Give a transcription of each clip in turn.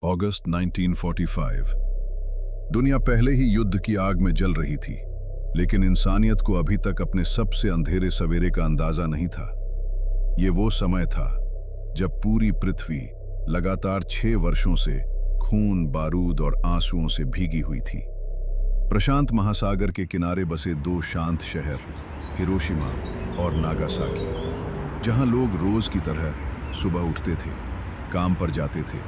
अगस्त 1945। दुनिया पहले ही युद्ध की आग में जल रही थी, लेकिन इंसानियत को अभी तक अपने सबसे अंधेरे सवेरे का अंदाजा नहीं था। ये वो समय था जब पूरी पृथ्वी लगातार 6 वर्षों से खून, बारूद और आंसुओं से भीगी हुई थी। प्रशांत महासागर के किनारे बसे 2 शांत शहर, हिरोशिमा और नागासाकी, जहां लोग रोज की तरह सुबह उठते थे, काम पर जाते थे,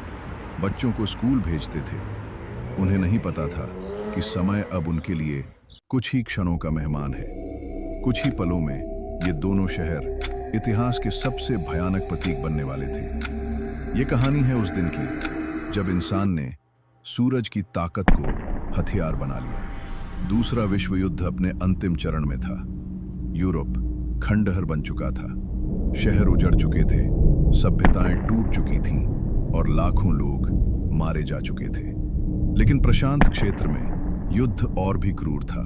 बच्चों को स्कूल भेजते थे। उन्हें नहीं पता था कि समय अब उनके लिए कुछ ही क्षणों का मेहमान है। कुछ ही पलों में ये दोनों शहर इतिहास के सबसे भयानक प्रतीक बनने वाले थे। ये कहानी है उस दिन की जब इंसान ने सूरज की ताकत को हथियार बना लिया। दूसरा विश्व युद्ध अपने अंतिम चरण में था। यूरोप खंडहर बन चुका था, शहर उजड़ चुके थे, सभ्यताएं टूट चुकी थीं और लाखों लोग मारे जा चुके थे। लेकिन प्रशांत क्षेत्र में युद्ध और भी क्रूर था।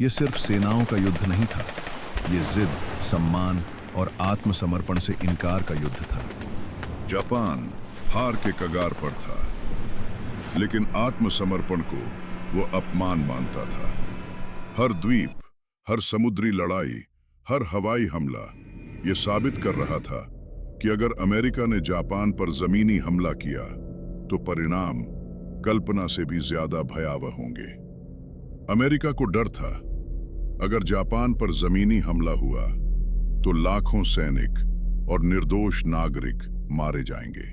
यह सिर्फ सेनाओं का युद्ध नहीं था, ये जिद, सम्मान और आत्मसमर्पण से इनकार का युद्ध था। जापान हार के कगार पर था, लेकिन आत्मसमर्पण को वो अपमान मानता था। हर द्वीप, हर समुद्री लड़ाई, हर हवाई हमला ये साबित कर रहा था कि अगर अमेरिका ने जापान पर जमीनी हमला किया तो परिणाम कल्पना से भी ज्यादा भयावह होंगे। अमेरिका को डर था, अगर जापान पर जमीनी हमला हुआ तो लाखों सैनिक और निर्दोष नागरिक मारे जाएंगे।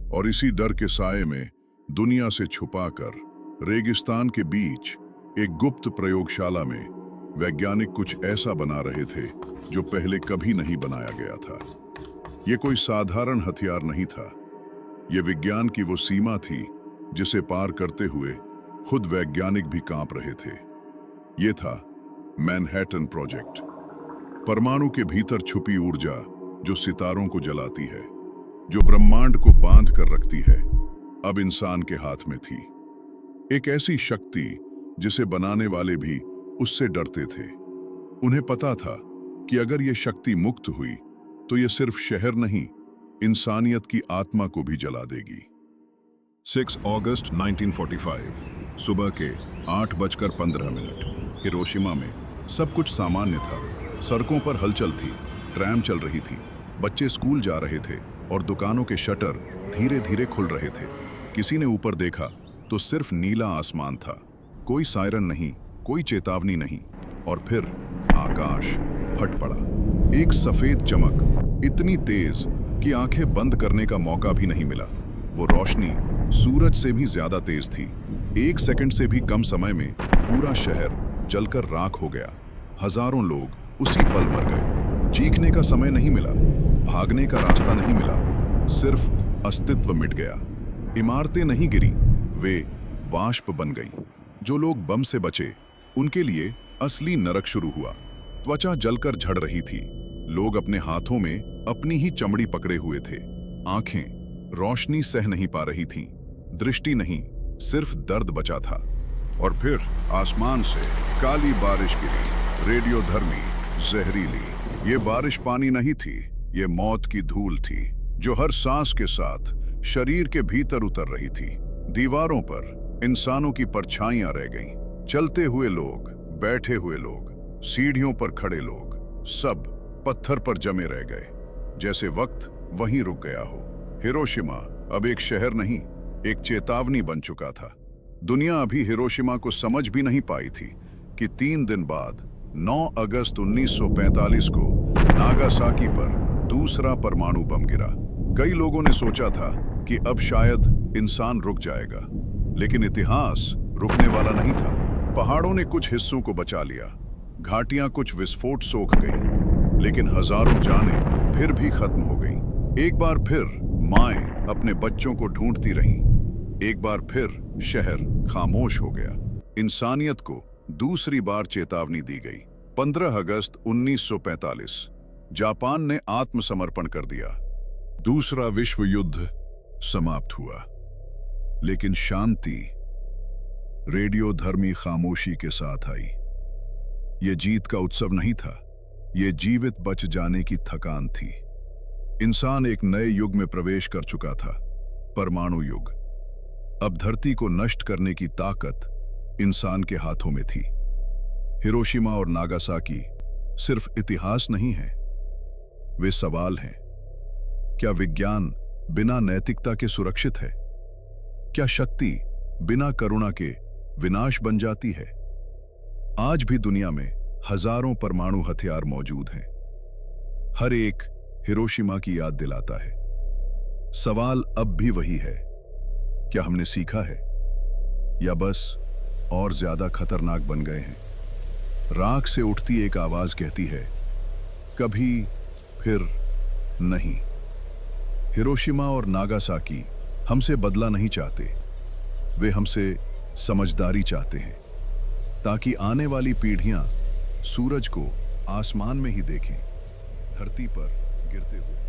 और इसी डर के साए में दुनिया से छुपाकर रेगिस्तान के बीच एक गुप्त प्रयोगशाला में वैज्ञानिक कुछ ऐसा बना रहे थे जो पहले कभी नहीं बनाया गया था। ये कोई साधारण हथियार नहीं था, ये विज्ञान की वो सीमा थी जिसे पार करते हुए खुद वैज्ञानिक भी कांप रहे थे। ये था मैनहट्टन प्रोजेक्ट, परमाणु के भीतर छुपी ऊर्जा जो सितारों को जलाती है, जो ब्रह्मांड को बांध कर रखती है, अब इंसान के हाथ में थी। एक ऐसी शक्ति जिसे बनाने वाले भी उससे डरते थे। उन्हें पता था कि अगर ये शक्ति मुक्त हुई तो ये सिर्फ शहर नहीं, इंसानियत की आत्मा को भी जला देगी। 6 अगस्त 1945 सुबह के 8:15 हिरोशिमा में सब कुछ सामान्य था। सड़कों पर हलचल थी, ट्रैम चल रही थी, बच्चे स्कूल जा रहे थे और दुकानों के शटर धीरे धीरे खुल रहे थे। किसी ने ऊपर देखा तो सिर्फ नीला आसमान था, कोई सायरन नहीं, कोई चेतावनी नहीं। और फिर आकाश फट पड़ा। एक सफेद चमक इतनी तेज कि आंखें बंद करने का मौका भी नहीं मिला। वो रोशनी सूरज से भी ज्यादा तेज थी। 1 सेकंड से भी कम समय में पूरा शहर जलकर राख हो गया। हजारों लोग उसी पल मर गए। चीखने का समय नहीं मिला, भागने का रास्ता नहीं मिला, सिर्फ अस्तित्व मिट गया। इमारतें नहीं गिरी, वे वाष्प बन गई। जो लोग बम से बचे उनके लिए असली नरक शुरू हुआ। त्वचा जलकर झड़ रही थी, लोग अपने हाथों में अपनी ही चमड़ी पकड़े हुए थे। आंखें रोशनी सह नहीं पा रही थीं, दृष्टि नहीं, सिर्फ दर्द बचा था। और फिर आसमान से काली बारिश गिरी, रेडियोधर्मी, जहरीली। ये बारिश पानी नहीं थी, ये मौत की धूल थी जो हर सांस के साथ शरीर के भीतर उतर रही थी। दीवारों पर इंसानों की परछाइयां रह गईं। चलते हुए लोग, बैठे हुए लोग, सीढ़ियों पर खड़े लोग, सब पत्थर पर जमे रह गए, जैसे वक्त वहीं रुक गया हो। हिरोशिमा अब एक शहर नहीं, एक चेतावनी बन चुका था। दुनिया अभी हिरोशिमा को समझ भी नहीं पाई थी कि 3 दिन बाद 9 अगस्त 1945 को नागासाकी पर दूसरा परमाणु बम गिरा। कई लोगों ने सोचा था कि अब शायद इंसान रुक जाएगा, लेकिन इतिहास रुकने वाला नहीं था। पहाड़ों ने कुछ हिस्सों को बचा लिया, घाटियां कुछ विस्फोट सोख गई, लेकिन हजारों जानें फिर भी खत्म हो गई। एक बार फिर माएं अपने बच्चों को ढूंढती रहीं, एक बार फिर शहर खामोश हो गया। इंसानियत को दूसरी बार चेतावनी दी गई। 15 अगस्त 1945 जापान ने आत्मसमर्पण कर दिया। दूसरा विश्व युद्ध समाप्त हुआ, लेकिन शांति रेडियोधर्मी खामोशी के साथ आई। ये जीत का उत्सव नहीं था, ये जीवित बच जाने की थकान थी। इंसान एक नए युग में प्रवेश कर चुका था, परमाणु युग। अब धरती को नष्ट करने की ताकत इंसान के हाथों में थी। हिरोशिमा और नागासाकी सिर्फ इतिहास नहीं है, वे सवाल हैं। क्या विज्ञान बिना नैतिकता के सुरक्षित है? क्या शक्ति बिना करुणा के विनाश बन जाती है? आज भी दुनिया में हजारों परमाणु हथियार मौजूद हैं। हर एक हिरोशिमा की याद दिलाता है। सवाल अब भी वही है, क्या हमने सीखा है या बस और ज्यादा खतरनाक बन गए हैं? राख से उठती एक आवाज कहती है, कभी फिर नहीं। हिरोशिमा और नागासाकी हमसे बदला नहीं चाहते, वे हमसे समझदारी चाहते हैं, ताकि आने वाली पीढ़ियां सूरज को आसमान में ही देखें, धरती पर गिरते हुए।